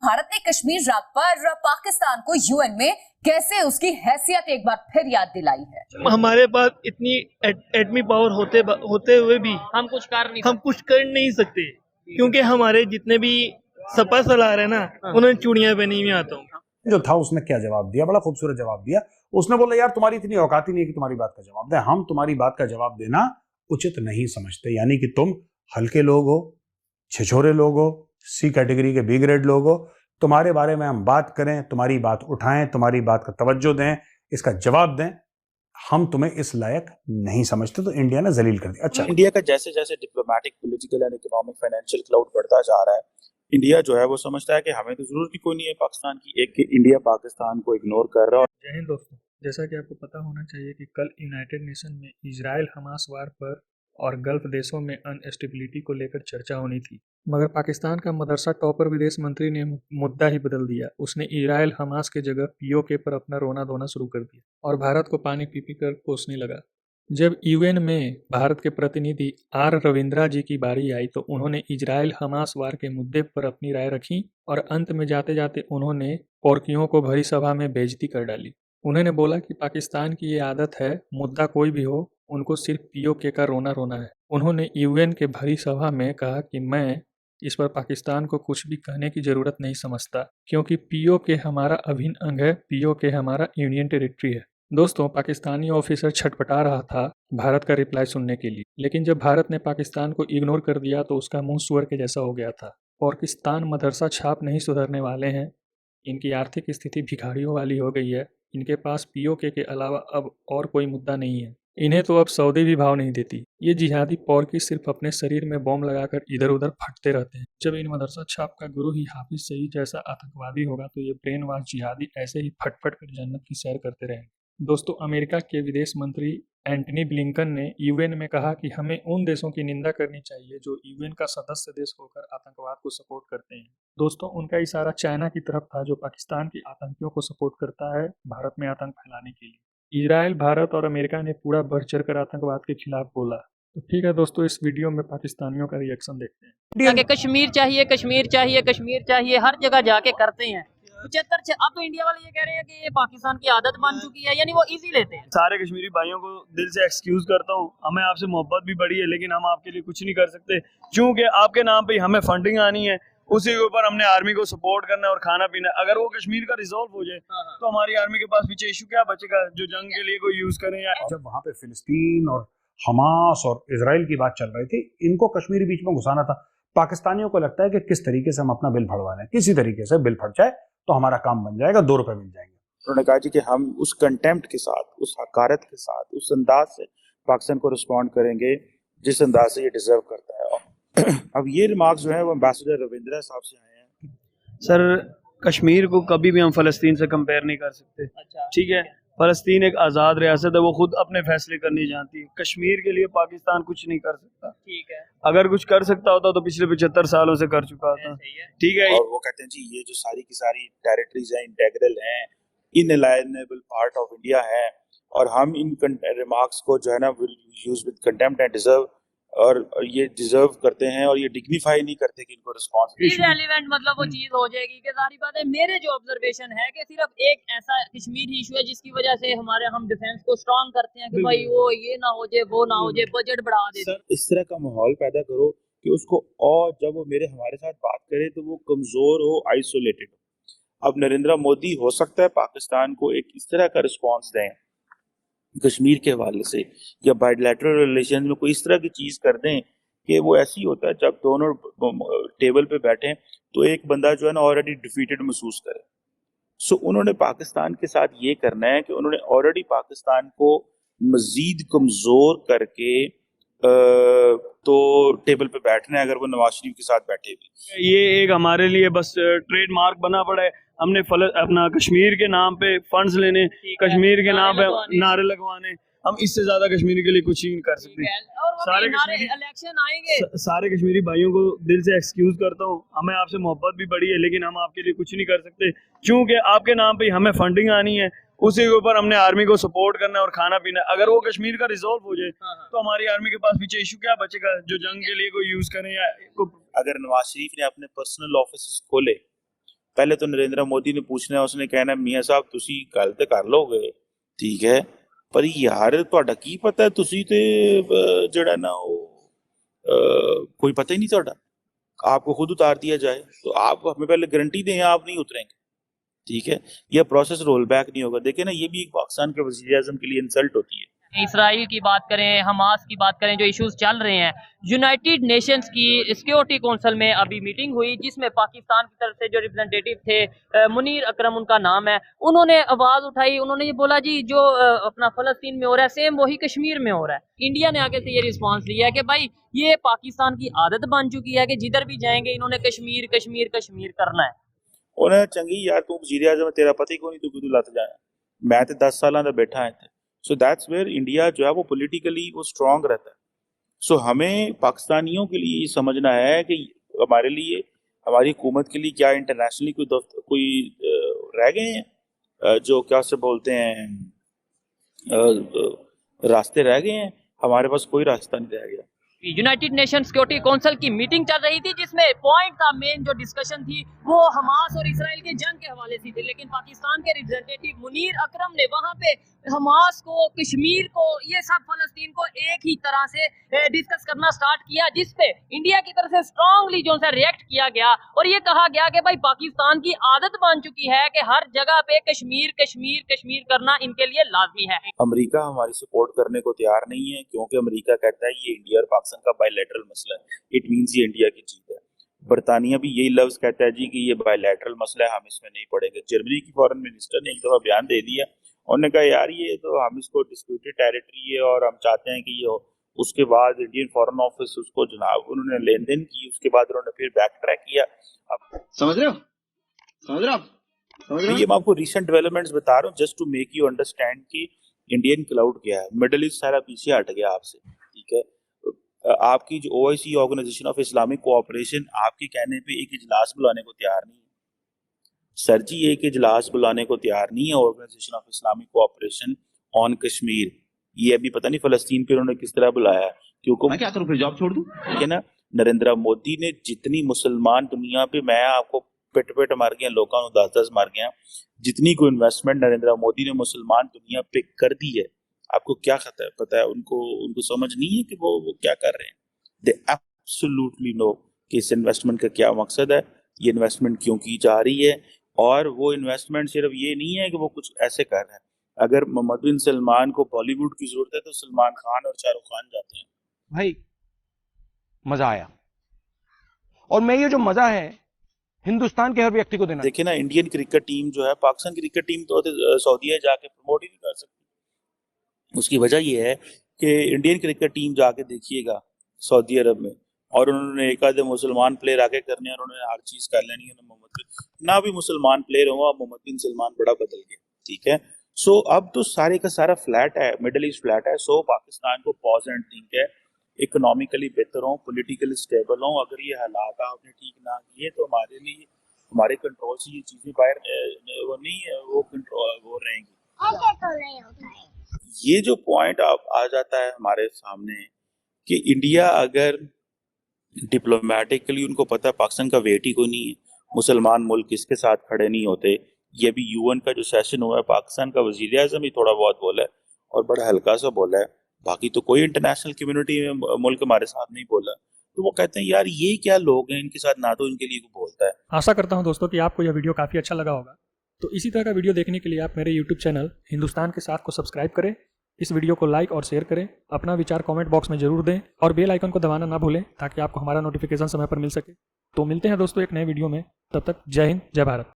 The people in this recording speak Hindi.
भारत ने कश्मीर राग पर पाकिस्तान को यूएन में कैसे उसकी हैसियत एक बार फिर याद दिलाई है। हमारे पास इतनी एटमी पावर होते हुए भी हम कुछ कर नहीं सकते क्योंकि हमारे जितने भी सपा सलार है ना उन्होंने चूड़ियां पहनी हुई आता हूँ। जो था उसने क्या जवाब दिया, बड़ा खूबसूरत जवाब दिया। उसने बोला यार तुम्हारी इतनी औकात ही नहीं है कि तुम्हारी बात का जवाब दे, हम तुम्हारी बात का जवाब देना उचित नहीं समझते, यानी कि तुम हल्के लोग हो, छिछोरे लोग हो, सी कैटेगरी के बी ग्रेड लोग हो, तुम्हारे बारे में हम बात करें, तुम्हारी बात उठाएं, तुम्हारी बात का तवज्जो दें, इसका जवाब दें, हम तुम्हें इस लायक नहीं समझते। तो इंडिया ने जलील कर दिया। अच्छा, इंडिया का जैसे जैसे diplomatic, political and economic financial cloud बढ़ता जा रहा है, इंडिया जो है वो समझता है कि हमें तो जरूरत ही कोई नहीं है पाकिस्तान की, एक कि इंडिया पाकिस्तान को इग्नोर कर रहा है। जय हिंद दोस्तों, जैसा कि आपको पता होना चाहिए कि कल यूनाइटेड नेशन में इजराइल हमास वार पर और गल्फ देशों में अनस्टेबिलिटी को लेकर चर्चा होनी थी, मगर पाकिस्तान का मदरसा टॉपर विदेश मंत्री ने मुद्दा ही बदल दिया। उसने इजराइल हमास के जगह पीओके पर अपना रोना धोना शुरू कर दिया और भारत को पानी पी पी कर कोसने लगा। जब यूएन में भारत के प्रतिनिधि आर रविंद्रा जी की बारी आई तो उन्होंने इजराइल हमास वार के मुद्दे पर अपनी राय रखी और अंत में जाते जाते उन्होंने पोर्कियों को भरी सभा में बेइज्जती कर डाली। उन्होंने बोला कि पाकिस्तान की ये आदत है, मुद्दा कोई भी हो उनको सिर्फ पीओके का रोना रोना है। उन्होंने यूएन के भरी सभा में कहा कि मैं इस पर पाकिस्तान को कुछ भी कहने की जरूरत नहीं समझता क्योंकि पीओके हमारा अभिन्न अंग है, पीओके हमारा यूनियन टेरिटरी है। दोस्तों, पाकिस्तानी ऑफिसर छटपटा रहा था भारत का रिप्लाई सुनने के लिए, लेकिन जब भारत ने पाकिस्तान को इग्नोर कर दिया तो उसका मुंह सुअर के जैसा हो गया था। पाकिस्तान मदरसा छाप नहीं सुधरने वाले हैं, इनकी आर्थिक स्थिति भिखारियों वाली हो गई है, इनके पास पीओके के अलावा अब और कोई मुद्दा नहीं है, इन्हें तो अब सऊदी भी भाव नहीं देती। ये जिहादी पौरकी सिर्फ अपने शरीर में बॉम्ब लगाकर इधर उधर फटते रहते हैं। जब इन मदरसा छाप का गुरु ही हाफिज सईद जैसा आतंकवादी होगा तो ये ब्रेन वॉश जिहादी ऐसे ही फटफट कर जन्नत की सैर करते रहेंगे। दोस्तों, अमेरिका के विदेश मंत्री एंटनी ब्लिंकन ने यूएन में कहा कि हमें उन देशों की निंदा करनी चाहिए जो यूएन का सदस्य देश होकर आतंकवाद को सपोर्ट करते हैं। दोस्तों, उनका इशारा चाइना की तरफ था जो पाकिस्तान के आतंकियों को सपोर्ट करता है भारत में आतंक फैलाने के लिए। इजराइल, भारत और अमेरिका ने पूरा बढ़ चढ़कर आतंकवाद के खिलाफ बोला। तो ठीक है दोस्तों, इस वीडियो में पाकिस्तानियों का रिएक्शन देखते हैं। कश्मीर चाहिए, कश्मीर चाहिए, कश्मीर चाहिए, हर जगह जाके करते हैं 75। अब तो इंडिया वाले ये कह रहे हैं कि ये पाकिस्तान की आदत बन चुकी है, यानी वो इजी लेते हैं। सारे कश्मीरी भाइयों को दिल से एक्सक्यूज करता हूँ, हमें आपसे मोहब्बत भी बड़ी है लेकिन हम आपके लिए कुछ नहीं कर सकते क्योंकि आपके नाम पे हमें फंडिंग आनी है, उसी के ऊपर हमने आर्मी को सपोर्ट करना है और खाना पीना। अगर वो कश्मीर का रिजॉल्व हो जाए तो हमारी आर्मी के पास पीछे इशू क्या बचेगा जो जंग के लिए कोई यूज करें। या जब वहां पे फिलिस्तीन और हमास और इजराइल की बात चल रही थी, इनको कश्मीर बीच में घुसाना था। पाकिस्तानियों को लगता है कि किस तरीके से हम अपना बिल भरवा लें, किसी तरीके से बिल फट जाए तो हमारा काम बन जाएगा, 2 रुपए मिल जाएंगे। उन्होंने कहा जी कि हम उस कंटेम्प्ट के साथ, उस हकारत के साथ, उस अंदाज से पाकिस्तान को रिस्पॉन्ड करेंगे जिस अंदाज से ये डिजर्व करता है। अब ये रिमार्क्स जो है वो एम्बेसडर रविंद्रा साहब से आए हैं। सर, कश्मीर को कभी भी हम फलस्तीन से कंपेयर नहीं कर सकते। ठीक है, फलस्तीन एक आज़ाद रियासत है, वो खुद अपने फैसले करने जानती है। कश्मीर के लिए पाकिस्तान कुछ नहीं कर सकता। ठीक है, अगर कुछ कर सकता होता तो पिछले 75 सालों से कर चुका था। ठीक है, और वो कहते हैं जी ये जो सारी की सारी टेरिटरीज हैं, इंटेग्रल हैं, इनअलाइनेबल पार्ट ऑफ इंडिया है, और हम इन रिमार्क्स को जो है ना will use with contempt and deserve, और ये डिजर्व करते हैं और ये डिग्निफाई नहीं करते कि इनको रिस्पॉन्स इररिलेवेंट मतलब वो चीज हो जाएगी कि सारी बातें। मेरे जो ऑब्जर्वेशन है कि सिर्फ एक ऐसा कश्मीर इशू है जिसकी वजह से हम डिफेंस को स्ट्रांग करते हैं कि भाई वो ये ना हो जाए, वो ना हो जाए, बजट बढ़ा दे। सर, इस तरह का माहौल पैदा करो कि उसको, और जब वो हमारे साथ बात करे तो वो कमजोर हो, आइसोलेटेड हो। अब नरेंद्र मोदी हो सकता है पाकिस्तान को एक इस तरह का रिस्पॉन्स दें कश्मीर के हवाले से, या बायलैटरल रिलेशन में कोई इस तरह की चीज कर दें कि वो ऐसी होता है जब दोनों टेबल पे बैठे तो एक बंदा जो है ना ऑलरेडी डिफीटेड महसूस करे। सो उन्होंने पाकिस्तान के साथ ये करना है कि उन्होंने ऑलरेडी पाकिस्तान को मजीद कमजोर करके तो टेबल पे बैठना है, अगर वो नवाज शरीफ के साथ बैठे भी। ये एक हमारे लिए बस ट्रेडमार्क बना पड़ा है। हमने अपना कश्मीर के नाम पे फंड्स लेने, कश्मीर के नाम पे नारे लगवाने, हम इससे ज्यादा कश्मीर के लिए कुछ ही नहीं कर सकते। सारे कश्मीरी भाइयों को दिल से एक्सक्यूज करता हूँ, हमें आपसे मोहब्बत भी बड़ी है लेकिन हम आपके लिए कुछ नहीं कर सकते क्योंकि आपके नाम पे हमें फंडिंग आनी है, उसी के ऊपर हमने आर्मी को सपोर्ट करना है और खाना पीना। अगर वो कश्मीर का रिजॉल्व हो जाए तो हमारी आर्मी के पास पीछे इशू क्या बचेगा जो जंग के लिए कोई यूज करें। या अगर नवाज शरीफ ने अपने पर्सनल ऑफिस खोले पहले तो नरेंद्र मोदी ने पूछना है, उसने कहना मियाँ साहब तुसी गल ते कर लोगे, ठीक है, पर यार तुहाडा की पता है, तुसी ते जेड़ा ना कोई पता ही नहीं तुहाडा, आपको खुद उतार दिया जाए तो आप हमें पहले गारंटी दें आप नहीं उतरेंगे, ठीक है, यह प्रोसेस रोल बैक नहीं होगा। देखिए ना, ये भी एक पाकिस्तान के वज़ीर आज़म के लिए इंसल्ट होती है। इसराइल की बात करें, हमास की बात करें, जो इश्यूज चल रहे हैं, यूनाइटेड नेशंस की सिक्योरिटी काउंसिल में अभी मीटिंग हुई जिसमें पाकिस्तान की तरफ से जो रिप्रेजेंटेटिव थे, मुनीर अकरम उनका नाम है, उन्होंने आवाज़ उठाई, उन्होंने ये बोला जी जो अपना फ़लस्तीन में हो रहा है सेम वही कश्मीर में हो रहा है। इंडिया ने आगे से ये रिस्पॉन्स लिया है कि भाई ये पाकिस्तान की आदत बन चुकी है कि जिधर भी जाएंगे इन्होंने कश्मीर कश्मीर कश्मीर करना है। उन्हें चंगी यार तू वज़ीर आज़म तेरा पता ही कोई नहीं, तू कितों लत जाए, मैं तो 10 साल का बैठा है इत्थे। सो दैट्स वेयर इंडिया जो है वो पॉलिटिकली वो स्ट्रांग रहता है। सो हमें पाकिस्तानियों के लिए ये समझना है कि हमारे लिए, हमारी हुकूमत के लिए क्या इंटरनेशनली कोई रह गए हैं जो क्या से बोलते हैं रास्ते रह गए हैं, हमारे पास कोई रास्ता नहीं रह गया। यूनाइटेड नेशन सिक्योरिटी काउंसिल की मीटिंग चल रही थी जिसमें पॉइंट था, मेन जो डिस्कशन थी वो हमास और इसराइल के जंग के हवाले से थी, लेकिन पाकिस्तान के रिप्रेजेंटेटिव मुनीर अकरम ने वहां पे हमास को, कश्मीर को, ये सब फलस्तीन को एक ही तरह से डिस्कस करना स्टार्ट किया, जिसपे इंडिया की तरफ से स्ट्रांगली जो है रिएक्ट किया गया और ये कहा गया कि भाई पाकिस्तान की आदत बन चुकी है कि हर जगह पे कश्मीर कश्मीर कश्मीर करना इनके लिए लाजमी है। अमेरिका हमारी सपोर्ट करने को तैयार नहीं है क्योंकि अमेरिका कहता है ये इंडिया और पाकिस्तान का बायलैटरल मसला है, इट मीन्स ये इंडिया की जीत है। बरतानिया भी यही लफ्ज कहता है जी कि ये बायलैटरल मसला है, हम इसमें नहीं पड़ेंगे। जर्मनी की फॉरेन मिनिस्टर ने एक दफ़ा बयान दे दिया, उन्होंने कहा यार ये तो हम इसको डिस्प्यूटेड टेरिटरी है और हम चाहते हैं कि ये हो। उसके बाद इंडियन फॉरेन ऑफिस उसको जनाब उन्होंने लेन देन की, उसके बाद उन्होंने फिर बैक ट्रैक किया। अब समझ रहे हो, समझ रहे हो आप, समझ रहे हो? ये मैं आपको रिसेंट डेवलपमेंट्स बता रहा हूँ just to make you understand कि इंडियन क्लाउड क्या है। मिडिल ईस्ट सारा पीछे हट गया आपसे, ठीक है। आपकी जो OIC organisation of Islamic cooperation आपके कहने पे एक इजलास बुलाने को तैयार नहीं है सर जी, एक इजलास बुलाने को तैयार नहीं है organisation of Islamic cooperation on Kashmir. ये अभी पता नहीं फलस्तीन पे उन्होंने किस तरह बुलाया है, क्योंकि मैं क्या करूं फिर, जॉब छोड़ दूं? ठीक है ना, नरेंद्र मोदी ने जितनी मुसलमान दुनिया पे, मैं आपको पिट मर गया लोगों 10-10 मर गया, जितनी को इन्वेस्टमेंट नरेंद्र मोदी ने मुसलमान दुनिया पे कर दी है, आपको क्या पता है उनको समझ नहीं है कि वो क्या कर रहे हैं। दे एब्सोल्युटली नो कि इस इन्वेस्टमेंट का क्या मकसद है, ये इन्वेस्टमेंट क्यों की जा रही है, और वो इन्वेस्टमेंट सिर्फ ये नहीं है कि वो कुछ ऐसे कर रहे हैं। अगर मोहम्मद बिन सलमान को बॉलीवुड की जरूरत है तो सलमान खान और शाहरुख खान जाते हैं। भाई मजा आया, और मैं ये जो मजा है हिंदुस्तान के हर व्यक्ति को देना। देखिए ना, इंडियन क्रिकेट टीम जो है, पाकिस्तान क्रिकेट टीम तो सऊदीया जाके प्रमोट ही नहीं कर सकती। उसकी वजह ये है कि इंडियन क्रिकेट टीम जाके देखिएगा सऊदी अरब में, और उन्होंने एक आधे मुसलमान प्लेयर आके करने और उन्होंने हर चीज कर लेनी है। ना भी मुसलमान प्लेयर हो, मोहम्मद बिन सलमान बड़ा बदल गया, ठीक है। सो अब तो सारे का सारा फ्लैट है, मिडिल ईस्ट फ्लैट है। सो पाकिस्तान को पॉज एंड थिंक है, इकोनॉमिकली बेहतर हो, पॉलिटिकली स्टेबल हो। अगर ये हालात आपने ठीक ना किए तो हमारे लिए, हमारे कंट्रोल से ये चीजें बाहर वो नहीं है, वो कंट्रोल वो रहेंगी। ये जो पॉइंट आ जाता है हमारे सामने कि इंडिया अगर डिप्लोमेटिकली, उनको पता है पाकिस्तान का वेट ही कोई नहीं है, मुसलमान मुल्क इसके साथ खड़े नहीं होते। ये भी UN का जो सेशन हुआ है, पाकिस्तान का वज़ीर आज़म ही थोड़ा बहुत बोला है और बड़ा हल्का सा बोला है, बाकी तो कोई इंटरनेशनल कम्युनिटी में मुल्क हमारे साथ नहीं बोला। तो वो कहते हैं यार ये क्या लोग हैं, इनके साथ ना तो इनके लिए कोई बोलता है। आशा करता हूं दोस्तों कि आपको यह वीडियो काफ़ी अच्छा लगा होगा। तो इसी तरह का वीडियो देखने के लिए आप मेरे YouTube चैनल हिंदुस्तान के साथ को सब्सक्राइब करें, इस वीडियो को लाइक और शेयर करें, अपना विचार कमेंट बॉक्स में जरूर दें और बेल आइकन को दबाना ना भूलें ताकि आपको हमारा नोटिफिकेशन समय पर मिल सके। तो मिलते हैं दोस्तों एक नए वीडियो में, तब तक जय हिंद, जय भारत।